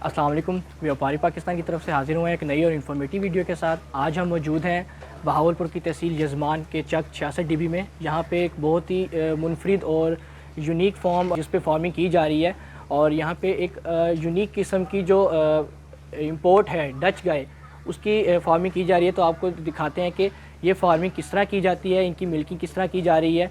अस्सलाम वालेकुम। व्यापारी पाकिस्तान की तरफ से हाजिर हुए हैं एक नई और इन्फॉर्मेटिव वीडियो के साथ। आज हम मौजूद हैं बहावलपुर की तहसील यजमान के चक 66 DB में, जहाँ पे एक बहुत ही मुनफरिद और यूनिक फॉर्म जिस पे फार्मिंग की जा रही है। और यहाँ पे एक यूनिक किस्म की जो इंपोर्ट है डच गाय, उसकी फार्मिंग की जा रही है। तो आपको दिखाते हैं कि ये फार्मिंग किस तरह की जाती है, इनकी मिल्किंग किस तरह की जा रही है।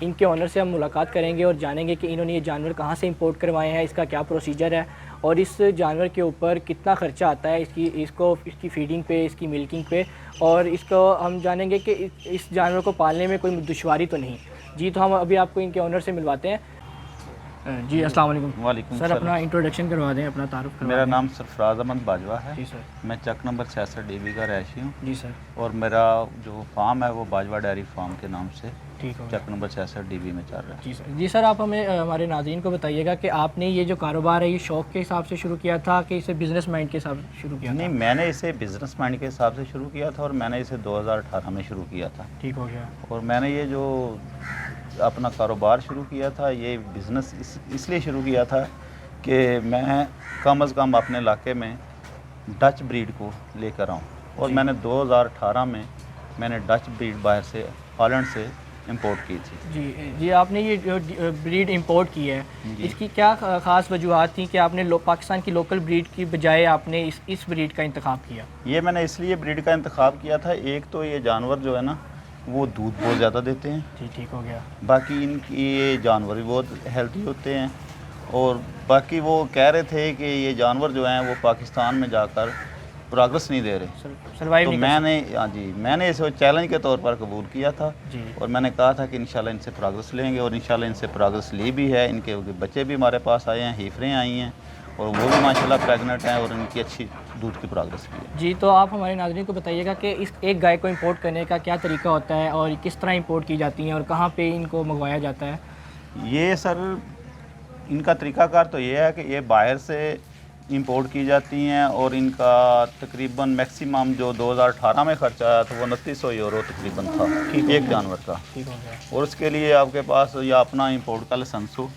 इनके ऑनर से हम मुलाकात करेंगे और जानेंगे कि इन्होंने ये जानवर कहाँ से इंपोर्ट करवाए हैं, इसका क्या प्रोसीजर है और इस जानवर के ऊपर कितना ख़र्चा आता है इसकी फीडिंग पे, इसकी मिल्किंग पे। और इसको हम जानेंगे कि इस जानवर को पालने में कोई दुश्वारी तो नहीं। जी, तो हम अभी आपको इनके ऑनर से मिलवाते हैं। जी, अस्सलाम वालेकुम। वालेकुम सर, अपना इंट्रोडक्शन करवा दें, अपना तारुफ करवा दें। मेरा नाम सरफराज अहमद बाजवा है। जी सर। मैं चक नंबर 66 DB का रहायशी हूँ। जी सर। और मेरा जो फार्म है वो बाजवा डेयरी फार्म के नाम से ठीक हो चक नंबर 66 DB में चल रहा है। जी सर। जी सर, आप हमें हमारे नाज़रीन को बताइएगा कि आपने ये जो कारोबार है ये शौक़ के हिसाब से शुरू किया था कि इसे बिज़नेस माइंड के हिसाब से शुरू किया था? नहीं, मैंने इसे बिज़नेस माइंड के हिसाब से शुरू किया था और मैंने इसे 2018 में शुरू किया था। ठीक हो गया। और मैंने ये जो अपना कारोबार शुरू किया था ये बिज़नेस इसलिए शुरू किया था कि मैं कम अज़ कम अपने इलाके में डच ब्रीड को लेकर आऊँ। और मैंने 2018 में मैंने डच ब्रीड बाहर से हॉलैंड से इंपोर्ट की थी। जी जी, आपने ये जो ब्रीड इंपोर्ट की है, इसकी क्या ख़ास वजूहत थी कि आपने पाकिस्तान की लोकल ब्रीड की बजाय आपने इस ब्रीड का इंतखाब किया? ये मैंने इसलिए ब्रीड का इंतखाब किया था, एक तो ये जानवर जो है ना वो दूध बहुत ज़्यादा देते हैं। जी, ठीक हो गया। बाकी इनकी ये जानवर भी बहुत हेल्थी होते हैं। और बाकी वो कह रहे थे कि ये जानवर जो हैं वो पाकिस्तान में जाकर प्रोग्रेस नहीं दे रहे, सर्वाइव तो नहीं मैंने इसे चैलेंज के तौर पर कबूल किया था। जी। और मैंने कहा था कि इंशाल्लाह इनसे प्रोग्रेस लेंगे और इंशाल्लाह इनसे प्रोग्रेस ली भी है। इनके बच्चे भी हमारे पास आए हैं, हीफरें आई हैं और वो भी माशाल्लाह प्रेग्नेंट हैं और इनकी अच्छी दूध की प्रोग्रेस भी है। जी, तो आप हमारे नाज़रीन को बताइएगा कि इस एक गाय को इंपोर्ट करने का क्या तरीका होता है और किस तरह इंपोर्ट की जाती हैं और कहाँ पे इनको मंगवाया जाता है? ये सर इनका तरीक़ाकार तो ये है कि ये बाहर से इंपोर्ट की जाती हैं और इनका तकरीबन मैक्सिमम जो 2018 में खर्चा आया था वो 2900 यूरो तकरीबन था एक जानवर का। ठीक हो गया। और उसके लिए आपके पास या अपना इंपोर्ट का लाइसेंस हो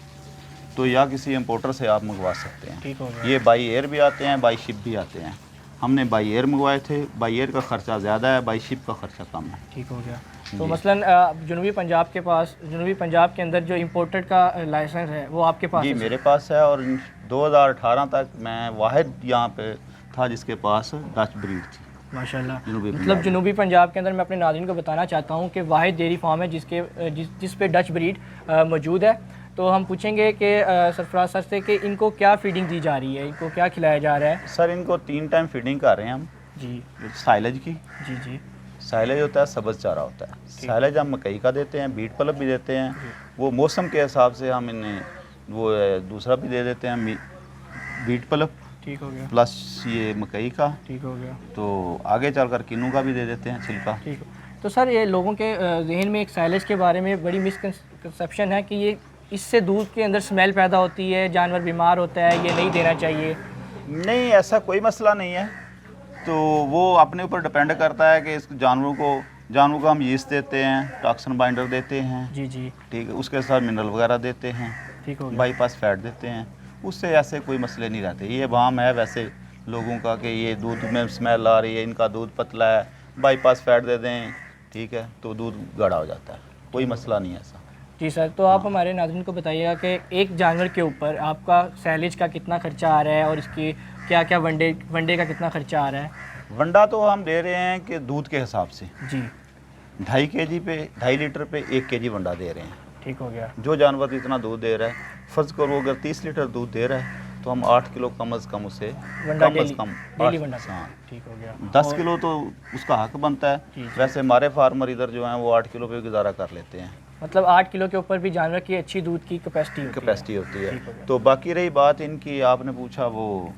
तो या किसी इंपोर्टर से आप मंगवा सकते हैं। ठीक हो गया। ये बाई एयर भी आते हैं, बाई शिप भी आते हैं। हमने बाई एयर मंगवाए थे। बाई एयर का ख़र्चा ज़्यादा है, बाई शिप का ख़र्चा कम है। ठीक हो गया। तो मसलन जनूबी पंजाब के अंदर जो इम्पोर्टेड का लाइसेंस है वो आपके पास जी है? मेरे पास है। और 2018 तक मैं वाहिद यहाँ पे था जिसके पास डच ब्रीड थी माशाल्लाह। जनूबी मतलब जनूबी पंजाब के अंदर मैं अपने नाज़रीन को बताना चाहता हूँ कि वाहिद डेयरी फार्म है जिस पे डच ब्रीड मौजूद है। तो हम पूछेंगे कि सरफराज सर से कि इनको क्या फीडिंग दी जा रही है, इनको क्या खिलाया जा रहा है? सर इनको 3 टाइम फीडिंग कर रहे हैं हम। जी साइलेज की। जी जी। साइलेज होता है, सब्ज़ चारा होता है। साइलेज हम मकई का देते हैं, बीट पल्प भी देते हैं। वो मौसम के हिसाब से हम इन्हें वो दूसरा भी दे देते हैं, बीट पल्प। ठीक हो गया। प्लस ये मकई का। ठीक हो गया। तो आगे चलकर किन्नू का भी दे देते हैं, छिलका। ठीक हो। तो सर ये लोगों के जहन में एक साइलेज के बारे में बड़ी मिसकंसेप्शन है कि ये इससे दूध के अंदर स्मेल पैदा होती है, जानवर बीमार होता है, ये नहीं देना चाहिए। नहीं, ऐसा कोई मसला नहीं है। तो वो अपने ऊपर डिपेंड करता है कि इस जानवरों को हम यीस्ट देते हैं, टॉक्सिन बाइंडर देते हैं। जी जी। ठीक है, उसके साथ मिनरल वगैरह देते हैं। ठीक हो गया। बाईपास फैट देते हैं। उससे ऐसे कोई मसले नहीं रहते। ये वाम है वैसे लोगों का कि ये दूध में स्मेल आ रही है, इनका दूध पतला है, बाईपास फैट दे दें, ठीक है, तो दूध गाढ़ा हो जाता है। कोई मसला नहीं है ऐसा। जी सर, तो आप हमारे नाज़रीन को बताइएगा कि एक जानवर के ऊपर आपका सैलेज का कितना खर्चा आ रहा है और इसकी क्या क्या वनडे का कितना खर्चा आ रहा है? वंडा तो हम दे रहे हैं कि दूध के हिसाब से जी। 2.5 kg पे 2.5 लीटर पे 1 kg वंडा दे रहे हैं। ठीक हो गया। जो जानवर इतना दूध दे रहा है, फ़र्ज़ करो अगर 30 लीटर दूध दे रहा है तो हम 8 किलो कम अज़ कम उसे वंडा कम अज़ कम डेली वंडा। हाँ, ठीक हो गया। 10 किलो तो उसका हक बनता है। जी। वैसे हमारे फार्मर इधर जो हैं वो 8 किलो पे गुजारा कर लेते हैं। मतलब 8 किलो के ऊपर भी जानवर की अच्छी दूध की कैपेसिटी होती होती ठीक हो है। गया। तो बाकी रही बात इनकी, आपने पूछा वो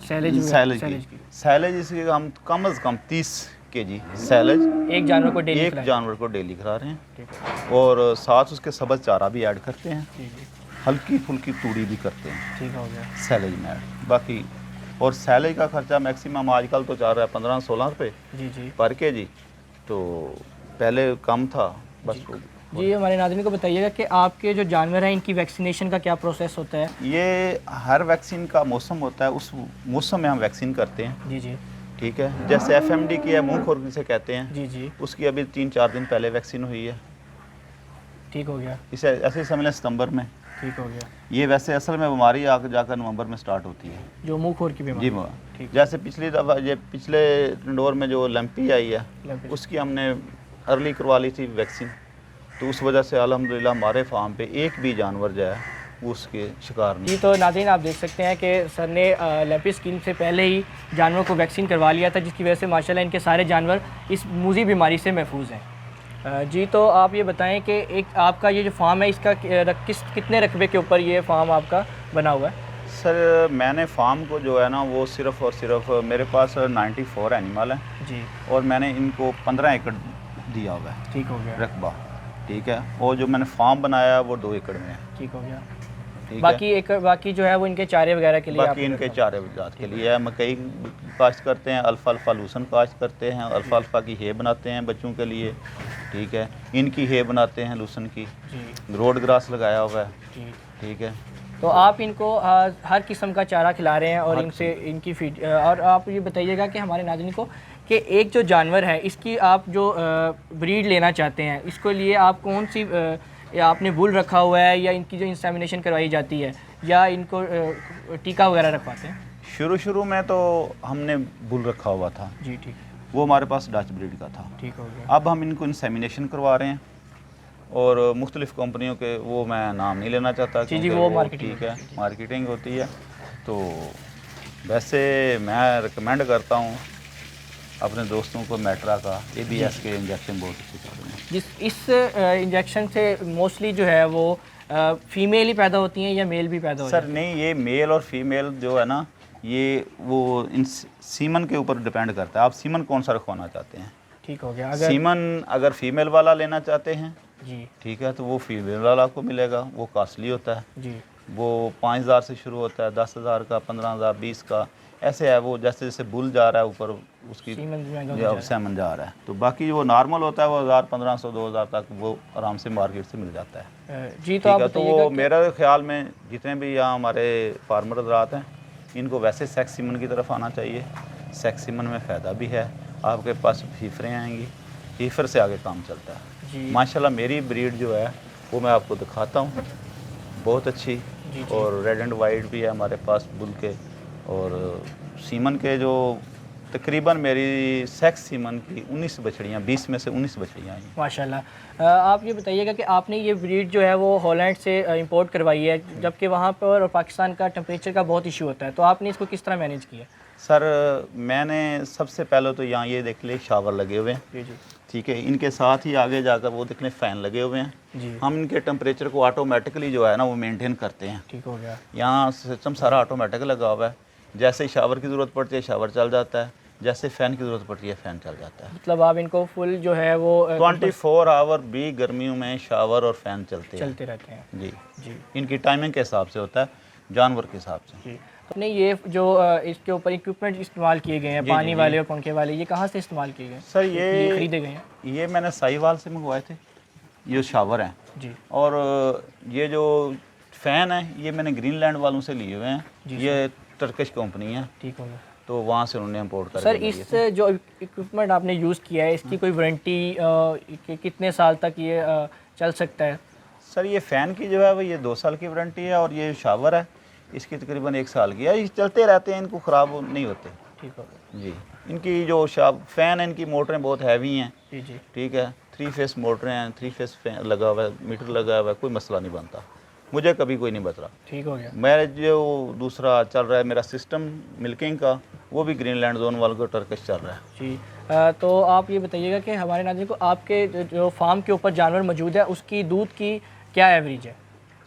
सैलेज की। सैलेज इसकी हम कम अज़ कम 30 kg सैलेज एक जानवर को डेली खिला रहे हैं। ठीक है। और साथ उसके सब्ज़ चारा भी ऐड करते हैं, जी जी। हल्की फुल्की तूड़ी भी करते हैं ठीक हो गया। सैलेज में ऐड। बाकी और सैलेज का खर्चा मैक्सिमम आजकल तो चल रहा है 15-16 रुपये जी जी। पर kg। तो पहले कम था, बस जी हमारे नाज़रीन को बताइएगा कि आपके जो जानवर हैं इनकी वैक्सीनेशन का क्या प्रोसेस होता है? ये हर वैक्सीन का मौसम होता है, उस मौसम में हम वैक्सीन करते हैं। जी जी ठीक है, जैसे FMD की है, मुंह खुर जिसे कहते हैं, जी जी उसकी अभी 3-4 दिन पहले वैक्सीन हुई है। ठीक हो गया, इसे ऐसे समझ लें सितंबर में। ठीक हो गया। ये वैसे असल में बीमारी आकर जाकर नवंबर में स्टार्ट होती है। जो मुंह खोर की बीमारी? जी ठीक। जैसे पिछली दफ़ा ये पिछले इंडोर में जो लंपी आई है, लंपी। उसकी हमने अर्ली करवा ली थी वैक्सीन, तो उस वजह से अल्हम्दुलिल्लाह हमारे फार्म पे एक भी जानवर जो है वो उसके शिकार नहीं। जी तो नाज़रीन आप देख सकते हैं कि सर ने लंपी स्किन से पहले ही जानवरों को वैक्सीन करवा लिया था, जिसकी वजह से माशाल्लाह इनके सारे जानवर इस मूजी बीमारी से महफूज हैं। जी तो आप ये बताएं कि एक आपका ये जो फार्म है इसका कितने रकबे के ऊपर ये फार्म आपका बना हुआ है? सर मैंने फार्म को जो है ना वो सिर्फ़ और सिर्फ मेरे पास 94 एनिमल हैं जी, और मैंने इनको 15 एकड़ दिया हुआ है ठीक हो गया, रकबा। ठीक है, और जो मैंने फार्म बनाया वो 2 एकड़ में है। ठीक हो गया। ठीक बाकी जो है वो इनके चारे वगैरह के लिए बाकी आपने इनके रखा? चारे जात के लिए है। मकई काश्त करते हैं, अल्फ़ा लूसन काश्त करते हैं, अल्फ़ा की हे बनाते हैं बच्चों के लिए। ठीक है, इनकी हे बनाते हैं लूसन की। जी रोड ग्रास लगाया हुआ है। जी। ठीक है, तो आप इनको हर किस्म का चारा खिला रहे हैं और इनसे इनकी फीड और आप ये बताइएगा कि हमारे नाज़रीन को कि एक जो जानवर है इसकी आप जो ब्रीड लेना चाहते हैं इसके लिए आप कौन सी या आपने बुल रखा हुआ है या इनकी जो इंसेमिनेशन करवाई जाती है या इनको टीका वगैरह रखवाते हैं? शुरू में तो हमने बुल रखा हुआ था, जी ठीक, वो हमारे पास डच ब्रीड का था। ठीक हो गया। अब हम इनको इंसेमिनेशन करवा रहे हैं और मुख्तलिफ़ कंपनियों के, वो मैं नाम नहीं लेना चाहता जी, क्योंकि वो मार्केटिंग ठीक है, मार्केटिंग होती है। तो वैसे मैं रिकमेंड करता हूँ अपने दोस्तों को मेट्रा का ABS के इंजेक्शन बहुत अच्छे चल रहे हैं। इस इंजेक्शन से मोस्टली जो है वो फीमेल ही पैदा होती हैं या मेल भी पैदा होते सर नहीं, ये मेल और फीमेल जो है ना, ये वो इन सीमन के ऊपर डिपेंड करता है। आप सीमन कौन सा रखवाना चाहते हैं? ठीक हो गया। अगर सीमन अगर फीमेल वाला लेना चाहते हैं, जी ठीक है, तो वो फीमेल वाला आपको मिलेगा, वो कॉस्टली होता है। जी वो 5000 से शुरू होता है, 10,000 का, 15,000, 20 का, ऐसे है। वो जैसे जैसे बुल जा रहा है ऊपर उसकी सीमन महंगा हो जाएगा। सेमन जा रहा है। तो बाकी वो नॉर्मल होता है वो 1000, 1500, 2000 तक वो आराम से मार्केट से मिल जाता है। जी तो ठीक आप है, तो बताइएगा वो कि- मेरे ख्याल में जितने भी यहाँ हमारे फार्मर हज़रात हैं इनको वैसे सेक्स सीमन की तरफ आना चाहिए। सेक्स सीमन में फ़ायदा भी है, आपके पास फीफरें आएंगी, फीफर से आगे काम चलता है। जी माशाल्लाह मेरी ब्रीड जो है वो मैं आपको दिखाता हूँ, बहुत अच्छी। जी। और रेड एंड वाइट भी है हमारे पास बुल के, और सीमन के जो तकरीबन मेरी सेक्स सीमन की 19 बछड़ियाँ, 20 में से 19 बछड़ियाँ आई। माशाल्लाह। आप ये बताइएगा कि आपने ये ब्रीड जो है वो हॉलैंड से इंपोर्ट करवाई है, जबकि वहाँ पर और पाकिस्तान का टेम्परेचर का बहुत इशू होता है, तो आपने इसको किस तरह मैनेज किया? सर मैंने सबसे पहले तो यहाँ ये देख ले शावर लगे हुए हैं। जी जी ठीक है, इनके साथ ही आगे जाकर वो देख लें फ़ैन लगे हुए हैं। जी, हम इनके टेम्परेचर को ऑटोमेटिकली जो है ना वो मेंटेन करते हैं। ठीक हो गया। यहाँ सिस्टम सारा ऑटोमेटिक लगा हुआ है। जैसे ही शावर की ज़रूरत पड़ती है शावर चल जाता है, जैसे फ़ैन की ज़रूरत पड़ती है फ़ैन चल जाता है। मतलब आप इनको फुल जो है वो 24 आवर भी गर्मियों में शावर और फ़ैन चलते हैं। चलते रहते हैं। जी, जी इनकी टाइमिंग के हिसाब से होता है, जानवर के हिसाब से। जी। तो नहीं ये जो इसके ऊपर इक्विपमेंट इस्तेमाल किए गए हैं, जी, पानी जी, वाले और पंखे वाले, ये कहाँ से इस्तेमाल किए गए? सर ये खरीदे गए हैं? ये मैंने साहिवाल से मंगवाए थे, ये शावर हैं। जी और ये जो फ़ैन है ये मैंने ग्रीनलैंड वालों से लिए हुए हैं। जी, ये टर्किश कंपनी है, ठीक हो गया। तो वहाँ से उन्होंने इम्पोर्ट कर सर इस जो इक्विपमेंट आपने यूज़ किया है इसकी कोई वारंटी कितने साल तक ये चल सकता है? सर ये फ़ैन की जो है वो ये 2 साल की वारंटी है, और ये शावर है इसकी तकरीबन 1 साल की है। ये चलते रहते हैं, इनको ख़राब नहीं होते। ठीक हो गया। जी, इनकी जो फ़ैन है इनकी मोटरें बहुत हैवी हैं। जी जी ठीक है, 3 फेस मोटरें हैं, 3 फेस फैन लगा हुआ है, मीटर लगा हुआ है, कोई मसला नहीं बनता, मुझे कभी कोई नहीं बता। ठीक हो गया। मेरा जो दूसरा चल रहा है मेरा सिस्टम मिल्किंग का, वो भी ग्रीनलैंड जोन वालों को टर्किश चल रहा है। जी तो आप ये बताइएगा कि हमारे नाज़रीन को आपके जो फार्म के ऊपर जानवर मौजूद है उसकी दूध की क्या एवरेज है?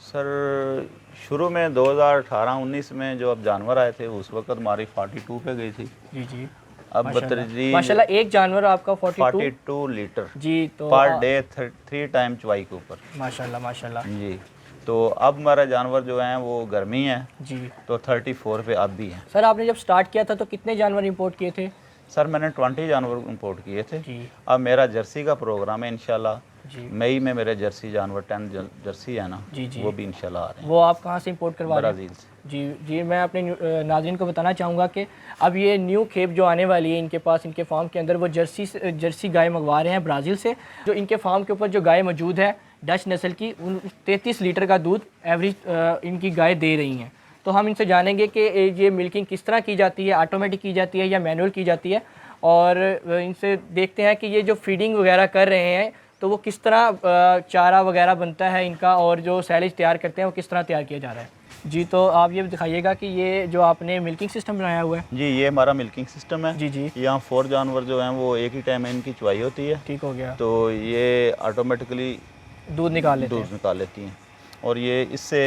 सर शुरू में 2018-19 में जो अब जानवर आए थे उस वक्त हमारी 42 पे गई थी। जी जी अब बतरजी माशाल्लाह एक जानवर आपका 42 लीटर जी तो पर डे 3 टाइम चवाई के ऊपर। माशाल्लाह माशाल्लाह जी, तो अब हमारे जानवर जो हैं वो गर्मी है, जी। तो 34 पे अब भी हैं। सर आपने जब स्टार्ट किया था तो कितने जानवर इंपोर्ट किए थे? सर मैंने 20 जानवर इंपोर्ट किए थे। जी अब मेरा जर्सी का प्रोग्राम है इंशाल्लाह, जी। मई में मेरे जर्सी जानवर 10 जर्सी है ना, जी जी, वो भी इंशाल्लाह आ रहे हैं वो आप कहाँ से इंपोर्ट करवा रहे हैं? ब्राज़ील से। जी जी, मैं अपने नाज़रीन को बताना चाहूँगा कि अब ये न्यू खेप जो आने वाली है इनके पास, इनके फार्म के अंदर, वो जर्सी गाय मंगवा रहे हैं ब्राज़ील से। जो इनके फार्म के ऊपर जो गाय मौजूद है डच नस्ल की, 33 लीटर का दूध एवरेज इनकी गाय दे रही हैं। तो हम इनसे जानेंगे कि ये मिल्किंग किस तरह की जाती है, ऑटोमेटिक की जाती है या मैनुअल की जाती है, और इनसे देखते हैं कि ये जो फीडिंग वगैरह कर रहे हैं तो वो किस तरह चारा वगैरह बनता है इनका, और जो सैलेज तैयार करते हैं वो किस तरह तैयार किया जा रहा है। जी, तो आप ये दिखाइएगा कि ये जो आपने मिल्किंग सिस्टम बनाया हुआ है। जी, ये हमारा मिल्किंग सिस्टम है। जी जी, यहाँ 4 जानवर जो हैं वो एक ही टाइम में इनकी चुवाई होती है, ठीक हो गया। तो ये ऑटोमेटिकली दूध निकाल लेते दूध हैं। निकाल लेती हैं। और ये इससे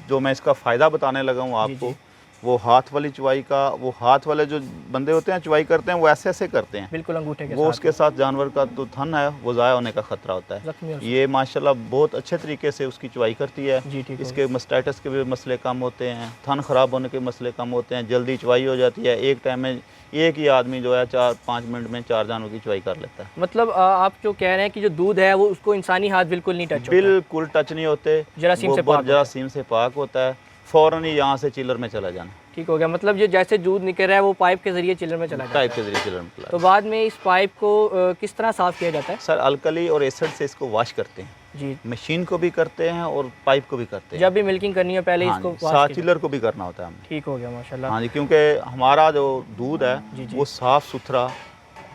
जो मैं इसका फ़ायदा बताने लगा हूँ आपको, जी। वो हाथ वाली चुवाई का, वो हाथ वाले जो बंदे होते हैं चुवाई करते हैं वो ऐसे ऐसे करते हैं, बिल्कुल अंगूठे के वो साथ उसके साथ जानवर का जो थन है वो ज़ाया होने का ख़तरा होता है। जख्मी हो ये माशाल्लाह बहुत अच्छे तरीके से उसकी चुवाई करती है। जी, ठीक हो इसके मस्टाइटिस के भी मसले कम होते हैं, थन ख़राब होने के मसले कम होते हैं, जल्दी चुवाई हो जाती है। एक टाइम में एक ही आदमी जो है 4-5 मिनट में 4 जानवर की चुवाई कर लेता है। मतलब आप जो कह रहे हैं कि जो दूध है वो उसको इंसानी हाथ बिल्कुल नहीं टच होता। बिल्कुल टच नहीं होते, जरासीम से पाक होता है। जरासीम से पाक होता है। फ़ौरन ही यहाँ से चिलर में चला जाना, ठीक हो गया। मतलब ये जैसे दूध निकल रहा है वो पाइप के जरिए चिलर में चला जाता है। पाइप के जरिए चिलर में चला तो बाद में इस पाइप को किस तरह साफ़ किया जाता है? सर अल्कली और एसिड से इसको वॉश करते हैं, जी, मशीन को भी करते हैं और पाइप को भी करते हैं। जब भी मिल्किंग करनी हो पहले हाँ इसको जी, wash साथ कीजिए। चिलर को भी करना होता है हमें। ठीक हो गया माशाल्लाह। हाँ जी, क्योंकि हमारा जो दूध जी, है जी। वो साफ़ सुथरा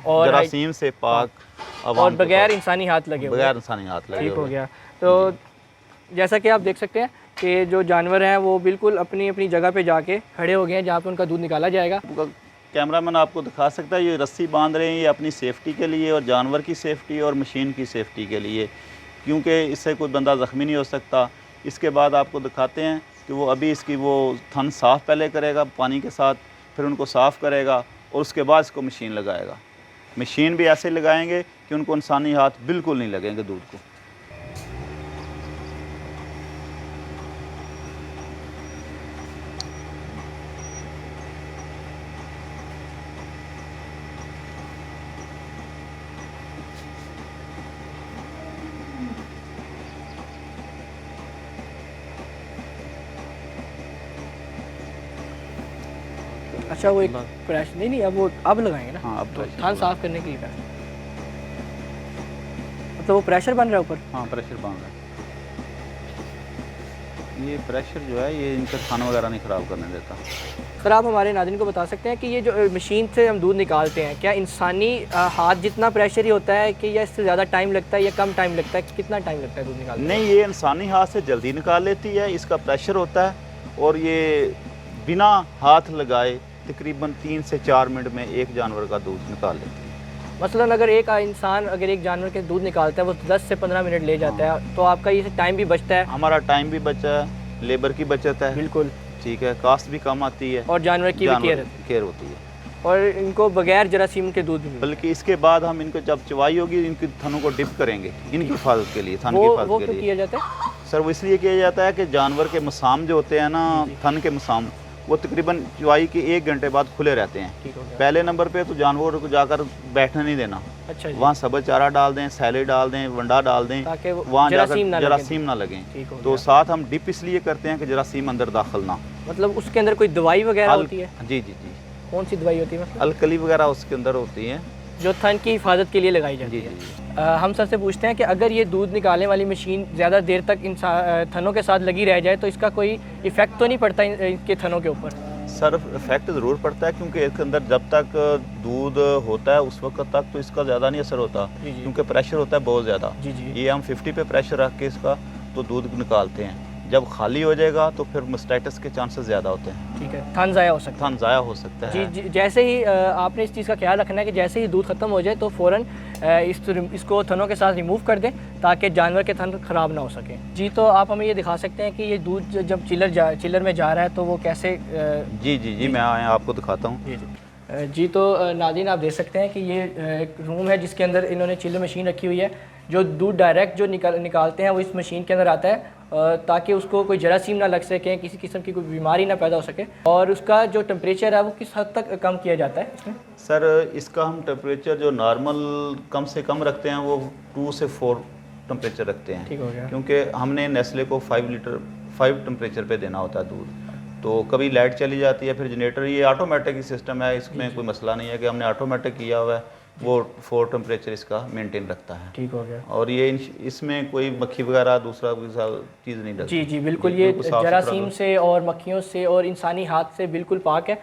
और जरासीम से पाक और बगैर इंसानी हाथ लगे हुए। बगैर इंसानी हाथ लगे ठीक हो हुए। गया। तो जैसा कि आप देख सकते हैं कि जो जानवर हैं वो बिल्कुल अपनी अपनी जगह पे जाके खड़े हो गए हैं जहाँ पे उनका दूध निकाला जाएगा। आपका कैमरामैन आपको दिखा सकता है, ये रस्सी बांध रहे हैं, ये अपनी सेफ्टी के लिए और जानवर की सेफ्टी और मशीन की सेफ्टी के लिए, क्योंकि इससे कोई बंदा ज़ख्मी नहीं हो सकता। इसके बाद आपको दिखाते हैं कि वो अभी इसकी वो थन साफ़ पहले करेगा पानी के साथ, फिर उनको साफ़ करेगा और उसके बाद इसको मशीन लगाएगा। मशीन भी ऐसे लगाएंगे कि उनको इंसानी हाथ बिल्कुल नहीं लगेंगे दूध को। अच्छा, वो एक प्रेशर नहीं, अब लगाएंगे ना। हाँ, अब तो प्रेशर थान साफ़ करने के लिए प्रेशर, मतलब वो प्रेशर बन रहा है ऊपर। हाँ, प्रेशर बांध रहा है। ये प्रेशर जो है ये इनका खाना वगैरह नहीं ख़राब करने देता। सर, आप हमारे नाज़रीन को बता सकते हैं कि ये जो मशीन से हम दूध निकालते हैं, क्या इंसानी हाथ जितना प्रेशर ही होता है कि या इससे ज़्यादा टाइम लगता है या कम टाइम लगता है? कितना टाइम लगता है दूध निकालने में? नहीं, ये इंसानी हाथ से जल्दी निकाल लेती है, इसका प्रेशर होता है और ये बिना हाथ लगाए तकरीबन 3 से 4 मिनट में एक जानवर का दूध निकाल लेती है। मसलन अगर एक इंसान अगर एक जानवर के दूध निकालता है वो 10 से 15 मिनट ले जाता है, तो आपका ये टाइम भी बचता है। हमारा टाइम भी बचा है, लेबर की बचत है, बिल्कुल, ठीक है, कास्ट भी कम आती है और जानवर की भी केयर होती है। और इनको बगैर जरासीम के दूध भी मिलता बल्कि इसके बाद हम इनको जब चवाई होगी इनकी थनों को डिप करेंगे इनकी हिफाजत के लिए, थन है। की वो हिफाजत के क्यों लिए। किया जाता है? सर वो इसलिए किया जाता है कि जानवर के मसाम जो होते हैं ना, थन के मसाम, वो तकरीबन चवाई के 1 घंटे बाद खुले रहते हैं। ठीक हो गया। पहले नंबर पे तो जानवरों को जाकर बैठने नहीं देना, अच्छा जी, वहाँ सब्ज़ चारा डाल दें, सैलेड डाल दें, वंडा डाल दें, ताकि वो वहाँ जरासीम ना जाकर लगे। जरासीम ना लगें। ठीक हो तो गया। साथ हम डिप इसलिए करते हैं कि जरासीम अंदर दाखिल ना। मतलब उसके अंदर कोई दवाई वगैरह होती है? जी जी जी, कौन सी दवाई होती है? मतलब अलकली वगैरह उसके अंदर होती है। जो थन की हिफाजत के लिए लगाई जाती जी है। जी। हम सर से पूछते हैं कि अगर ये दूध निकालने वाली मशीन ज़्यादा देर तक थनों के साथ लगी रह जाए तो इसका कोई इफ़ेक्ट तो नहीं पड़ता इनके थनों के ऊपर? सर इफेक्ट ज़रूर पड़ता है, क्योंकि इसके अंदर जब तक दूध होता है उस वक्त तक तो इसका ज़्यादा नहीं असर होता, जी जी, क्योंकि प्रेशर होता है बहुत ज़्यादा। जी जी, ये हम 50 पे प्रेशर रख के इसका तो दूध निकालते हैं। जब खाली हो जाएगा तो फिर मस्टाइटिस के चांसेस ज़्यादा होते हैं, ठीक है, थन ज़ाया हो सकता है। थन ज़ाया हो सकता है। जी, जैसे ही आपने इस चीज़ का ख्याल रखना है कि जैसे ही दूध ख़त्म हो जाए तो फ़ौरन इसको थनों के साथ रिमूव कर दें ताकि जानवर के थन ख़राब ना हो सके। जी, तो आप हमें ये दिखा सकते हैं कि ये दूध जब चिलर में जा रहा है तो वो कैसे जी जी जी, मैं आपको दिखाता हूँ। जी जी जी, तो नाज़रीन आप देख सकते हैं कि ये एक रूम है जिसके अंदर इन्होंने चिलर मशीन रखी हुई है। जो दूध डायरेक्ट जो निकालते हैं वो इस मशीन के अंदर आता है ताकि उसको कोई जरासीम ना लग सके, किसी किस्म की कोई बीमारी ना पैदा हो सके। और उसका जो टेम्परेचर है वो किस हद तक कम किया जाता है इसमें? सर इसका हम टेम्परेचर जो नॉर्मल कम से कम रखते हैं वो 2 से 4 टेम्परेचर रखते हैं, ठीक हो गया। क्योंकि हमने नेस्ले को 5 टेम्परेचर पे देना होता है दूध। तो कभी लाइट चली जाती है, फिर जनरेटर, ये ऑटोमेटिक ही सिस्टम है, इसमें कोई मसला नहीं है कि हमने ऑटोमेटिक किया हुआ है, वो 4 टेम्परेचर इसका मेंटेन रखता है। ठीक हो गया। और ये इसमें कोई मक्खी वगैरह दूसरा कोई चीज़ नहीं लगती। जी जी बिल्कुल, ये जरासीम से और मक्खियों से और इंसानी हाथ से बिल्कुल पाक है।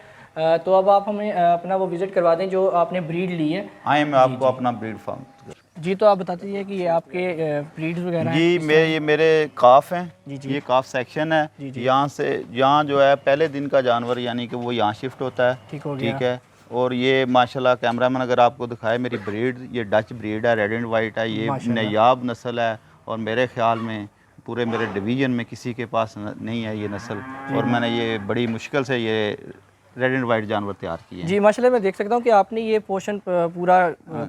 तो अब आप हमें अपना वो विज़िट करवा दें जो आपने ब्रीड ली है। आए मैं आपको अपना ब्रीड फार्म। जी तो आप बताते हैं कि ये आपके ब्रीड्स वगैरह हैं? जी ये मेरे काफ हैं। जी जी। ये काफ सेक्शन है। जी जी। यहाँ जो है पहले दिन का जानवर, यानी कि वो यहाँ शिफ्ट होता है। ठीक हो गया। ठीक है। और ये माशाल्लाह कैमरामैन अगर आपको दिखाए मेरी ब्रीड, ये डच ब्रीड है, रेड एंड वाइट है, ये नायाब नस्ल है और मेरे ख्याल में पूरे मेरे डिवीज़न में किसी के पास नहीं है ये नस्ल। और मैंने ये बड़ी मुश्किल से ये रेड एंड वाइट जानवर तैयार किए हैं। जी माशाल्लाह, मैं देख सकता हूँ कि आपने ये पोर्शन पूरा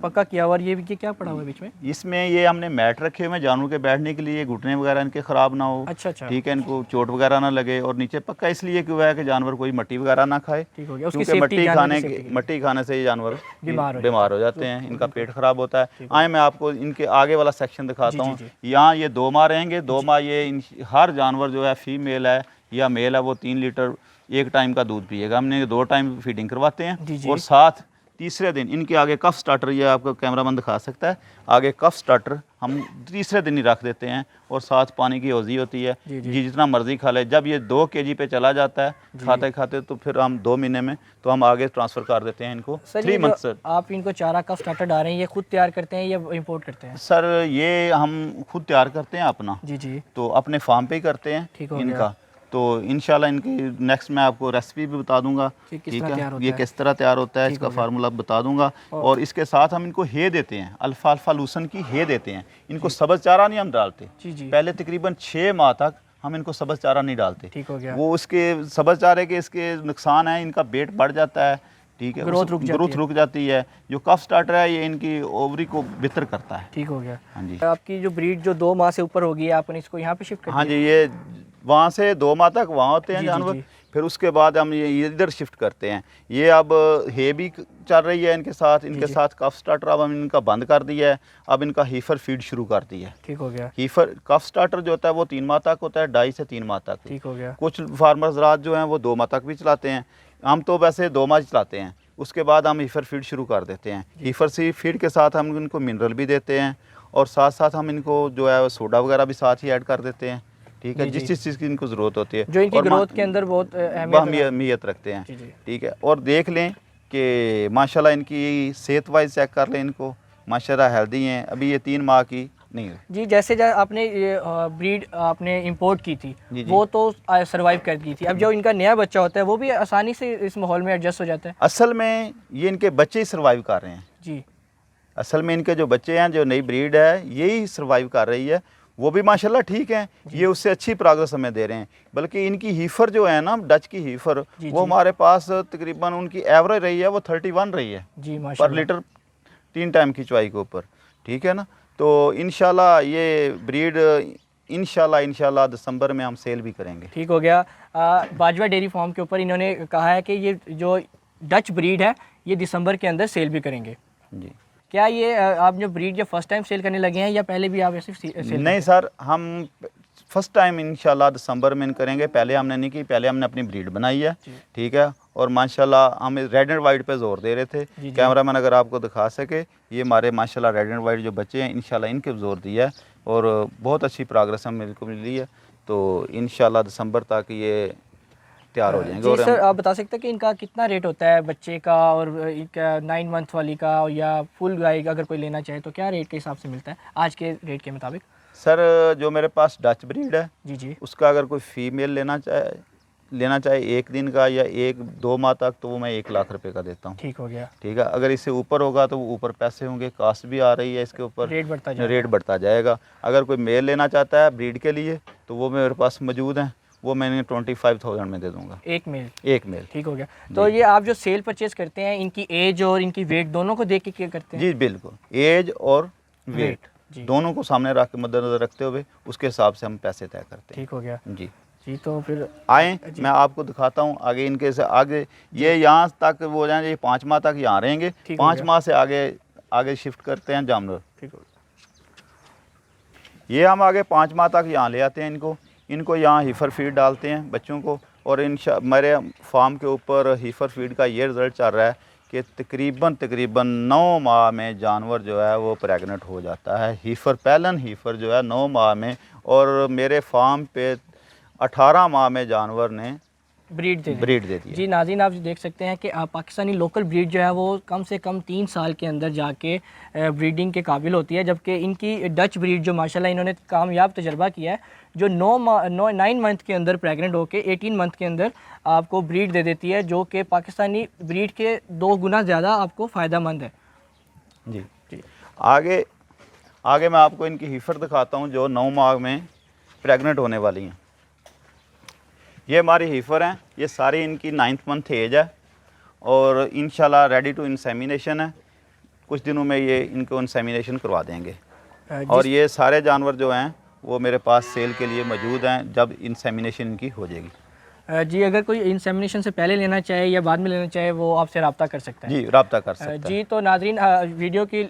पक्का किया हुआ। और ये क्या पड़ा हुआ है बीच में? इसमें ये हमने मैट रखे हुए हैं जानवरों के बैठने के लिए, घुटने वगैरह इनके ख़राब ना हो। अच्छा अच्छा। ठीक है, इनको चोट वगैरह ना लगे। और नीचे पक्का इसलिए क्यों है कि जानवर कोई मट्टी वगैरह ना खाए। ठीक हो गया। उसकी क्योंकि सेफ्टी, मट्टी खाने से ये जानवर बीमार हो जाते हैं, इनका पेट ख़राब होता है। आए मैं आपको इनके आगे वाला सेक्शन दिखाता हूँ। यहाँ ये 2 माह रहेंगे। 2 माह ये हर जानवर जो है फीमेल है या मेल है वो 3 लीटर एक टाइम का दूध पिएगा। हमने 2 टाइम फीडिंग करवाते हैं। और साथ तीसरे दिन इनके आगे कफ स्टार्टर, ये आपको कैमरामैन दिखा सकता है, आगे कफ स्टार्टर हम तीसरे दिन ही रख देते हैं। और साथ पानी की हौजी होती है, जी जितना मर्जी खा ले। जब ये 2 kg पे चला जाता है खाते खाते, तो फिर हम 2 महीने में तो हम आगे ट्रांसफ़र कर देते हैं इनको। 3 मंथ सर। आप इनको चारा कफ स्टार्टर डाल रहे हैं, ये खुद तैयार करते हैं या इम्पोर्ट करते हैं? सर ये हम खुद तैयार करते हैं अपना। जी जी। तो अपने फार्म पे ही करते हैं। ठीक हो इनका तो इंशाल्लाह इनकी नेक्स्ट मैं आपको रेसिपी भी बता दूंगा। ठीक है, ये किस तरह तैयार होता है, इसका फार्मूला बता दूंगा। और इसके साथ हम इनको हे देते हैं, अल्फाल्फा लूसन की हे देते हैं। इनको सब्ज़ चारा नहीं हम डालते। पहले तकरीबन 6 माह तक हम इनको सब्ज़ चारा नहीं डालते। ठीक हो गया। वो उसके सब्ज़ चारे के इसके नुकसान है, इनका वेट बढ़ जाता है। ठीक है, ग्रोथ रुक जाती है। जो कफ स्टार्टर है ये इनकी ओवरी को बेहतर करता है। ठीक हो गया। हाँ जी। आपकी जो ब्रीड जो 2 माह से ऊपर होगी, आपने इसको यहाँ पे शिफ्ट कर? हाँ जी, ये वहाँ से 2 माह तक वहाँ होते हैं जानवर। फिर उसके बाद हम ये इधर शिफ्ट करते हैं। ये अब हे भी चल रही है इनके साथ। इनके साथ कफ स्टार्टर अब हम इनका बंद कर दिया है। अब इनका हीफर फीड शुरू कर दी है। ठीक हो गया। हीफर कफ स्टार्टर जो होता है वो 3 माह तक होता है, 2.5 से 3 माह तक। ठीक हो गया। कुछ फार्मर्स रात जो हैं वो 2 माह तक भी चलाते हैं। हम तो वैसे 2 माह चलाते हैं। उसके बाद हम हीफर फीड शुरू कर देते हैं। हीफर सी फीड के साथ हम इनको मिनरल भी देते हैं और साथ साथ हम इनको जो है सोडा वगैरह भी साथ ही ऐड कर देते हैं। ठीक है, जिस चीज़ की इनको ज़रूरत होती है, जो इनकी ग्रोथ के अंदर बहुत अहमियत रखते हैं। ठीक है, और देख लें कि माशाल्लाह इनकी सेहत वाइज चेक कर लें, इनको माशाल्लाह हेल्दी हैं। अभी ये 3 माह की नहीं है जी। जैसे आपने ये ब्रीड आपने इंपोर्ट की थी, वो तो सर्वाइव कर गई थी। अब जो इनका नया बच्चा होता है वो भी आसानी से इस माहौल में एडजस्ट हो जाता है? असल में ये इनके बच्चे ही सर्वाइव कर रहे हैं जी। असल में इनके जो बच्चे हैं, जो नई ब्रीड है, यही सर्वाइव कर रही है। वो भी माशाल्लाह ठीक हैं, ये उससे अच्छी प्रोग्रेस हमें दे रहे हैं। बल्कि इनकी हीफर जो है ना, डच की हीफर, वो हमारे पास तकरीबन उनकी एवरेज रही है वो 31 रही है जी पर लीटर 3 टाइम की चवाई के ऊपर। ठीक है ना, तो इंशाल्लाह ये ब्रीड इंशाल्लाह दिसंबर में हम सेल भी करेंगे। ठीक हो गया। बाजवा डेयरी फार्म के ऊपर इन्होंने कहा है कि ये जो डच ब्रीड है ये दिसंबर के अंदर सेल भी करेंगे जी। क्या ये आप जो ब्रीड जो फर्स्ट टाइम सेल करने लगे हैं या पहले भी आप ऐसे सेल? नहीं सर, हम फर्स्ट टाइम इंशाल्लाह दिसंबर में करेंगे। पहले हमने नहीं की, पहले हमने अपनी ब्रीड बनाई है। ठीक है, और माशाल्लाह हम रेड एंड वाइट पे जोर दे रहे थे। कैमरामैन अगर आपको दिखा सके, ये हमारे माशाल्लाह रेड एंड वाइट जो बच्चे हैं इंशाल्लाह इनके जोर दिया है और बहुत अच्छी प्रोग्रेस हमें को मिली है। तो इंशाल्लाह दिसंबर तक ये तैयार हो जाएंगे। जी सर, आप बता सकते हैं कि इनका कितना रेट होता है बच्चे का और इनका 9 मंथ वाली का, या फुल गाय अगर कोई लेना चाहे तो क्या रेट के हिसाब से मिलता है आज के रेट के मुताबिक? सर जो मेरे पास डच ब्रीड है जी, उसका अगर कोई फीमेल लेना चाहे 1 दिन का या 1-2 माह तक, तो वो मैं 1 लाख रुपए का देता हूँ। ठीक हो गया। ठीक है, अगर इससे ऊपर होगा तो वो ऊपर पैसे होंगे, कास्ट भी आ रही है इसके ऊपर, रेट बढ़ता जाएगा। अगर कोई मेल लेना चाहता है ब्रीड के लिए तो वो मेरे पास मौजूद हैं, वो मैंने 25,000 में दे दूंगा। एक मेल। ठीक हो गया। तो ये आप जो सेल परचेज करते हैं, इनकी एज और इनकी वेट दोनों को देख के क्या करते हैं? जी बिल्कुल, एज और वेट दोनों को सामने रख के मद्देनजर रखते हुए उसके हिसाब से हम पैसे तय करते हैं। ठीक हो गया जी। तो फिर आए मैं आपको दिखाता हूँ आगे इनके से आगे ये यहाँ तक वो जाएंगे, 5 माह तक यहाँ रहेंगे। 5 माह से आगे शिफ्ट करते हैं जानवर। ठीक हो ये हम आगे 5 माह तक यहाँ ले आते हैं इनको यहाँ हीफर फीड डालते हैं बच्चों को, और मेरे फार्म के ऊपर हीफर फीड का ये रिज़ल्ट चल रहा है कि तकरीबन 9 माह में जानवर जो है वो प्रेग्नेंट हो जाता है। हीफर पैलन हीफर जो है 9 माह में, और मेरे फार्म पे 18 माह में जानवर ने ब्रीड दे दी। जी नाज़रीन, आप देख सकते हैं कि पाकिस्तानी लोकल ब्रीड जो है वो कम से कम 3 साल के अंदर जाके ब्रीडिंग के काबिल होती है, जबकि इनकी डच ब्रीड जो माशाल्लाह इन्होंने कामयाब तजर्बा किया है, जो 9 मंथ के अंदर प्रेग्नेंट होकर 18 मंथ के अंदर आपको ब्रीड दे देती है, जो कि पाकिस्तानी ब्रीड के 2 गुना ज़्यादा आपको फ़ायदा मंद है। जी जी। आगे मैं आपको इनकी हीफर दिखाता हूँ जो 9 माह में प्रेग्नेंट होने वाली हैं। ये हमारी हीफर हैं, ये सारी इनकी 9th मंथ एज है और इंशाल्लाह रेडी टू इंसेमिनेशन है। कुछ दिनों में ये इनको इंसेमिनेशन करवा देंगे, और ये सारे जानवर जो हैं वो मेरे पास सेल के लिए मौजूद हैं जब इंसेमिनेशन इनकी हो जाएगी। जी, अगर कोई इंसेमिनेशन से पहले लेना चाहे या बाद में लेना चाहे वो आपसे रब्ता कर सकता है? जी, रब्ता कर सकता है। जी, तो नाज़रीन वीडियो की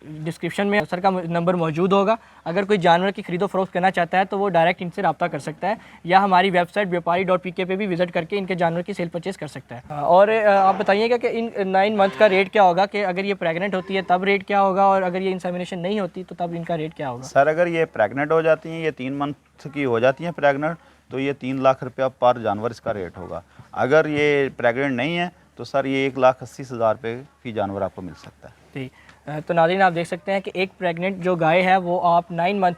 डिस्क्रिप्शन में सर का नंबर मौजूद होगा। अगर कोई जानवर की खरीदो फरोख्त करना चाहता है तो वो डायरेक्ट इनसे रब्ता कर सकता है, या हमारी वेबसाइट व्यापारी.pk पे भी विज़िट करके इनके जानवर की सेल परचेज़ कर सकता है। और आप बताइएगा कि इन 9 मंथ का रेट क्या होगा, कि अगर ये प्रेग्नेंट होती है तब रेट क्या होगा, और अगर ये इंसेमिनेशन नहीं होती तो तब इनका रेट क्या होगा? सर, अगर ये प्रेग्नेंट हो जाती हैं, ये 3 मंथ की हो जाती हैं प्रेग्नेंट, तो ये 3 लाख रुपया पर जानवर इसका रेट होगा। अगर ये प्रेग्नेंट नहीं है तो सर ये 1,80,000 रुपये की जानवर आपको मिल सकता है। जी, तो नाज़रीन आप देख सकते हैं कि एक प्रेग्नेंट जो गाय है वो आप 9 मंथ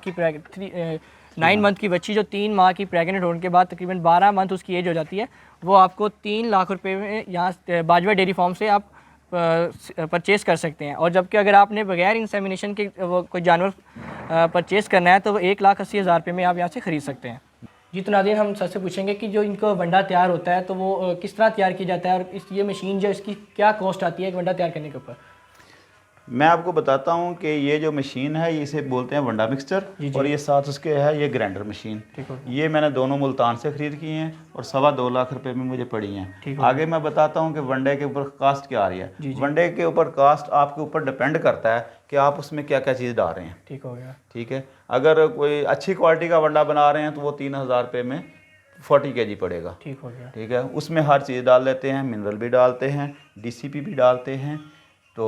की बच्ची जो 3 माह की प्रेग्नेंट होने के बाद तकरीबन 12 मंथ उसकी एज हो जाती है, वो आपको 3 लाख रुपए में यहाँ बाजवा डेयरी फार्म से आप परचेज़ कर सकते हैं। और जबकि अगर आपने बगैर इंसेमिनेशन के वो कोई जानवर परचेज़ करना है तो वो 1,80,000 रुपये में आप यहाँ से ख़रीद सकते हैं। जी, तो नाज़रीन हम सर से पूछेंगे कि जो इनको वंडा तैयार होता है तो वो किस तरह तैयार किया जाता है, और ये मशीन जो इसकी क्या कॉस्ट आती है एक वंडा तैयार करने के ऊपर? मैं आपको बताता हूँ कि ये जो मशीन है इसे बोलते हैं वंडा मिक्सचर, और ये साथ उसके है ये ग्राइंडर मशीन। ये मैंने दोनों मुल्तान से ख़रीद की हैं और 2.25 लाख रुपए में मुझे पड़ी हैं। आगे मैं बताता हूँ कि वनडे के ऊपर कास्ट क्या आ रही है। वनडे के ऊपर कास्ट आपके ऊपर डिपेंड करता है कि आप उसमें क्या क्या चीज़ डाल रहे हैं। ठीक हो गया। ठीक है, अगर कोई अच्छी क्वालिटी का वंडा बना रहे हैं तो वो 3,000 रुपये में 40 kg पड़ेगा। ठीक हो गया। ठीक है, उसमें हर चीज़ डाल लेते हैं, मिनरल भी डालते हैं, DCP भी डालते हैं, तो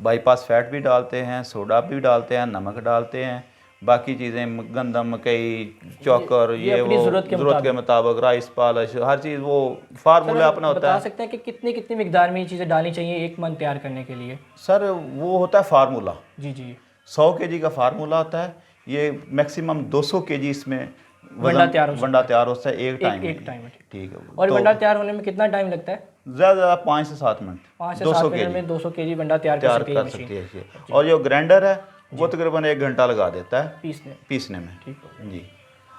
बाईपास फैट भी डालते हैं, सोडा भी डालते हैं, नमक डालते हैं, बाकी चीज़ें गंदम, मकई, चोकर, ये वो ज़रूरत के मुताबिक, राइस पॉलिश, हर चीज़ वो फार्मूला अपना होता है। बता सकते हैं कि कितनी मिकदार में ये चीज़ें डालनी चाहिए एक मन तैयार करने के लिए? सर वो होता है फार्मूला। जी जी। 100 kg का फार्मूला होता है, ये मैक्सिमम 200 kg इसमें वंडा तैयार होता है एक टाइम में। ठीक है। और वंडा तैयार होने में कितना टाइम लगता है? ज़्यादा 5 से 7 मिनट। 5 से 7 मिनट में 200 kg वंडा तैयार कर सकती है। और जो ग्राइंडर है वो तकरीबन 1 घंटा लगा देता है पीसने में। ठीक है जी।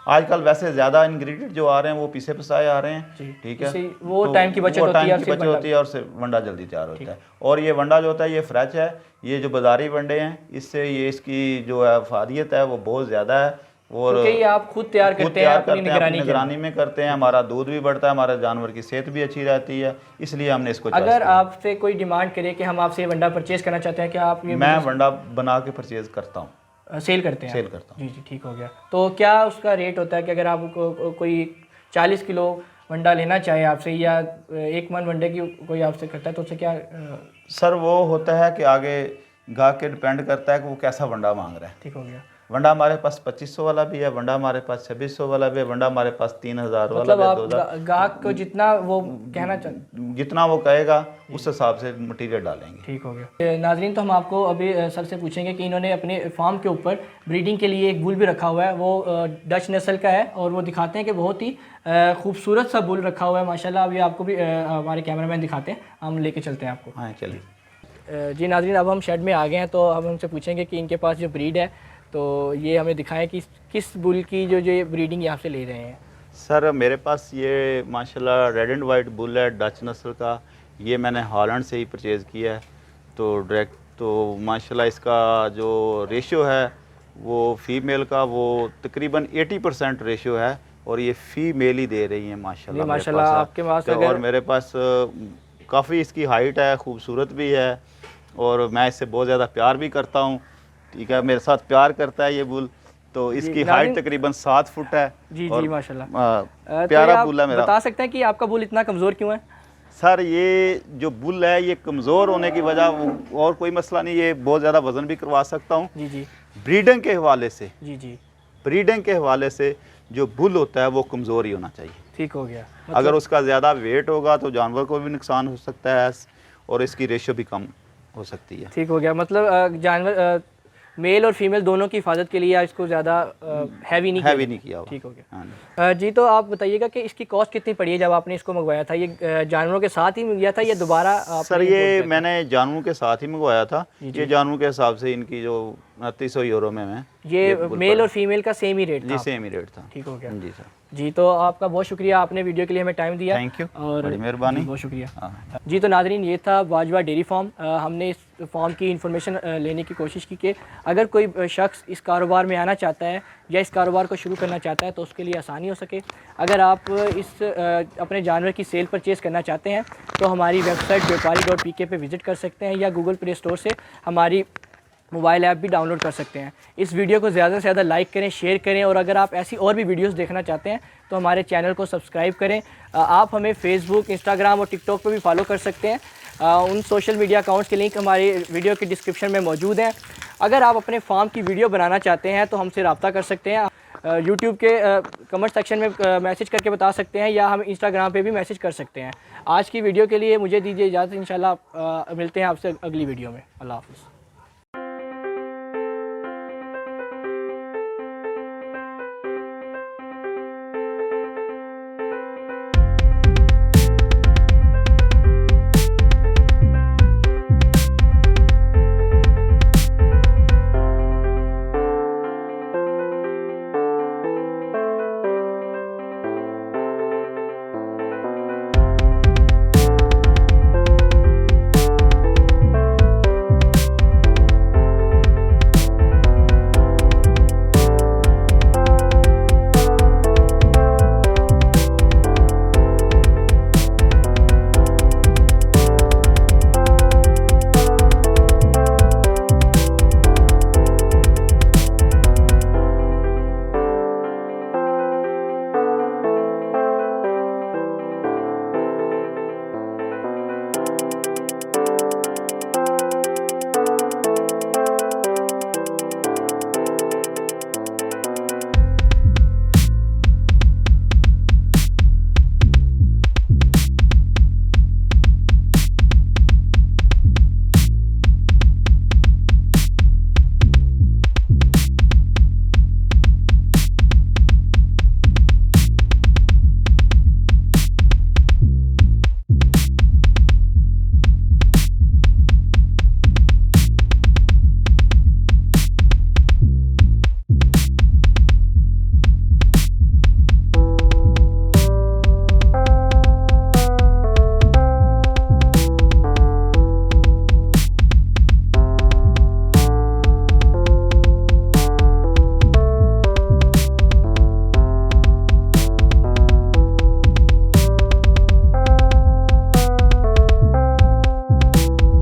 आजकल वैसे ज़्यादा इंग्रेडिएंट जो आ रहे हैं वो पीसे पिसाए आ रहे हैं। ठीक है, वो टाइम की बचत होती है और से वंडा जल्दी तैयार होता है। और ये वंडा जो होता है ये फ्रेश है, ये जो बाज़ारी वंडे हैं इससे ये इसकी जो है अफादियत है वो बहुत ज़्यादा है। और ये आप खुद तैयार करते हैं, अपनी निगरानी में करते हैं, हमारा दूध भी बढ़ता है, हमारे जानवर की सेहत भी अच्छी रहती है, इसलिए हमने इसको। अगर आपसे कोई डिमांड करे कि हम आपसे वंडा परचेज करना चाहते हैं, क्या आप? मैं वंडा बना के परचेज करता हूँ, सेल करते हैं? सेल करता हूँ। जी जी, ठीक हो गया। तो क्या उसका रेट होता है कि अगर आपको कोई 40 किलो वंडा लेना चाहे आपसे, या 1 मन वंडे की कोई आपसे करता है, तो उससे क्या? सर वो होता है कि आगे गाहक के डिपेंड करता है कि वो कैसा वंडा मांग रहा है। ठीक हो गया। वंडा हमारे पास 2500 वाला भी है, वंडा हमारे पास 2600 वाला भी है, वंडा हमारे पास 3000 वाला भी है। 2000 गाहक को जितना वो कहना जितना वो कहेगा उस हिसाब से मटेरियल डालेंगे। ठीक हो गया। नाजरीन, तो हम आपको अभी सर से पूछेंगे कि इन्होंने अपने फार्म के ऊपर ब्रीडिंग के लिए एक बुल भी रखा हुआ है, वो डच नस्ल का है, और वो दिखाते हैं कि बहुत ही खूबसूरत सा बुल रखा हुआ है माशाल्लाह। अभी आपको भी हमारे कैमरामैन दिखाते हैं, हम लेके चलते हैं आपको। हाँ चलिए। जी नाजरीन, अब हम शेड में आ गए हैं, तो हम उनसे पूछेंगे कि इनके पास जो ब्रीड है तो ये हमें दिखाएं कि किस बुल की जो ये ब्रीडिंग यहाँ से ले रहे हैं। सर मेरे पास ये माशाल्लाह रेड एंड वाइट बुल है डच नस्ल का, ये मैंने हॉलैंड से ही परचेज़ किया है। तो डायरेक्ट तो माशाल्लाह इसका जो रेशियो है वो फीमेल का वो तकरीबन 80% रेशियो है, और ये फीमेल ही दे रही है माशाल्लाह आपके पास। और मेरे पास काफ़ी इसकी हाइट है, खूबसूरत भी है, और मैं इससे बहुत ज़्यादा प्यार भी करता हूँ। ठीक है, मेरे साथ प्यार करता है ये बुल, तो जी, इसकी नाज़रीन- हाइट तकरीबन 7 फुट है। जी और, जी माशाल्लाह। आ, तो प्यारा ये आप बुल है मेरा। बता सकते हैं कि आपका बुल इतना कमज़ोर क्यों है? सर ये जो बुल है ये कमज़ोर होने की वजह और कोई मसला नहीं, ये बहुत ज़्यादा वज़न भी करवा सकता हूँ। जी जी ब्रीडिंग के हवाले से, जी जी ब्रीडिंग के हवाले से जो बुल होता है वो कमज़ोर ही होना चाहिए। ठीक हो गया। अगर उसका ज़्यादा वेट होगा तो जानवर को भी नुकसान हो सकता है और इसकी रेशो भी कम हो सकती है। ठीक हो गया, मतलब जानवर मेल और फीमेल दोनों की हिफाजत के लिए इसको ज़्यादा हैवी नहीं किया हुआ। ठीक हो गया। हाँ जी, तो आप बताइएगा कि इसकी कॉस्ट कितनी पड़ी है जब आपने इसको मंगवाया था? ये जानवरों के साथ ही मिल था या दोबारा आपने सर import ये किया था? मैंने जानवरों के साथ ही मंगवाया था। जी। ये जानवरों के हिसाब से इनकी जो 2900 यूरो में मैं ये बुल मेल पड़ा। और फीमेल का सेम ही रेट था? जी सेम ही रेट था। ठीक हो गया। जी सर। जी, तो आपका बहुत शुक्रिया, आपने वीडियो के लिए हमें टाइम दिया। थैंक यू, और बड़ी मेहरबानी। जी, बहुत शुक्रिया। हाँ। जी, तो नाज़रीन ये था बाजवा डेयरी फार्म। हमने इस फार्म की इन्फॉर्मेशन लेने की कोशिश की कि अगर कोई शख्स इस कारोबार में आना चाहता है या इस कारोबार को शुरू करना चाहता है तो उसके लिए आसानी हो सके। अगर आप इस अपने जानवर की सेल परचेज़ करना चाहते हैं तो हमारी वेबसाइट व्यापारी.pk पे विज़िट कर सकते हैं या गूगल प्ले स्टोर से हमारी मोबाइल ऐप भी डाउनलोड कर सकते हैं। इस वीडियो को ज़्यादा से ज़्यादा लाइक करें, शेयर करें और अगर आप ऐसी और भी वीडियोस देखना चाहते हैं तो हमारे चैनल को सब्सक्राइब करें। आप हमें फेसबुक, इंस्टाग्राम और टिकटॉक पर भी फॉलो कर सकते हैं। उन सोशल मीडिया अकाउंट्स के लिंक हमारे वीडियो के डिस्क्रिप्शन में मौजूद हैं। अगर आप अपने फार्म की वीडियो बनाना चाहते हैं तो हमसे रब्ता कर सकते हैं। यूट्यूब के कमेंट सेक्शन में मैसेज करके बता सकते हैं या हम इंस्टाग्राम पे भी मैसेज कर सकते हैं। आज की वीडियो के लिए मुझे दीजिए इजाज़त। इंशाल्लाह मिलते हैं आपसे अगली वीडियो में। अल्लाह हाफ़िज़।